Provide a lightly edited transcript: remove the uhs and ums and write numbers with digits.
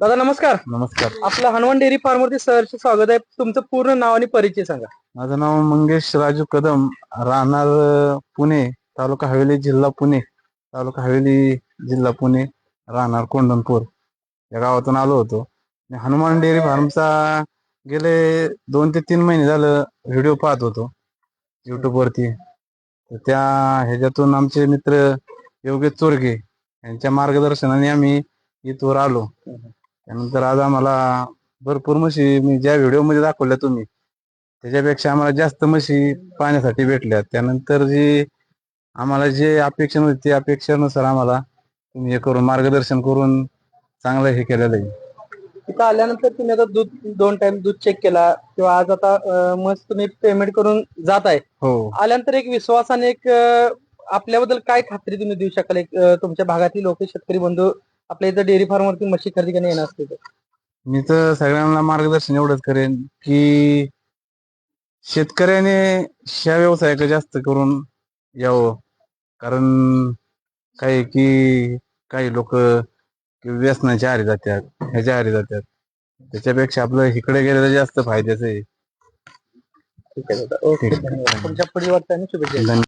दादा नमस्कार. नमस्कार. आपलं हनुमान डेअरी फार्म वरती सहर्ष स्वागत आहे. तुमचं पूर्ण नाव आणि परिचय सांगा. माझं नाव मंगेश राजू कदम, राहणार पुणे, तालुका हवेली, जिल्हा पुणे, जिल्हा पुणे, राहणार कोंढणपूर या गावातून आलो होतो. हनुमान डेअरी फार्मचा गेले 2 ते 3 महिने झालं व्हिडिओ पाहत होतो युट्यूब वरती. तर त्या ह्याच्यातून आमचे मित्र योगेश चोरगे यांच्या मार्गदर्शनाने आम्ही इथवर आलो. त्यानंतर आज आम्हाला भरपूर म्हशी मी ज्या व्हिडिओ मध्ये दाखवल्या तुम्ही त्याच्यापेक्षा आम्हाला जास्त म्हशी पाहण्यासाठी भेटल्या. त्यानंतर आम्हाला जे अपेक्षा होती त्या अपेक्षेनुसार आम्हाला तुम्ही हे करून मार्गदर्शन करून चांगलं हे केलेलं आहे. इथं आल्यानंतर तुम्ही आता दूध 2 टाइम दूध चेक केला किंवा आज आता मस्त तुम्ही पेमेंट करून जात आहे. हो, आल्यानंतर एक विश्वासाने आपल्याबद्दल काय खात्री तुम्ही देऊ शकाल? तुमच्या भागातील लोक शेतकरी बंधू आपल्या इथं डेअरी फार्म वरती म्हशी खरेदी करणे येणार असतील तर? मी तर सगळ्यांना मार्गदर्शन एवढंच करेन की शेतकऱ्याने ह्या व्यवसायाकडे जास्त करून यावं. कारण काही लोक व्यसनाच्या आहारी जातात, ह्याच्या आहारी जातात. त्याच्यापेक्षा आपलं इकडे गेलेलं जास्त फायद्याचं आहे. ठीक आहे दादा. ओके, धन्यवाद. तुमच्या पुढील वाटचालीस शुभेच्छा.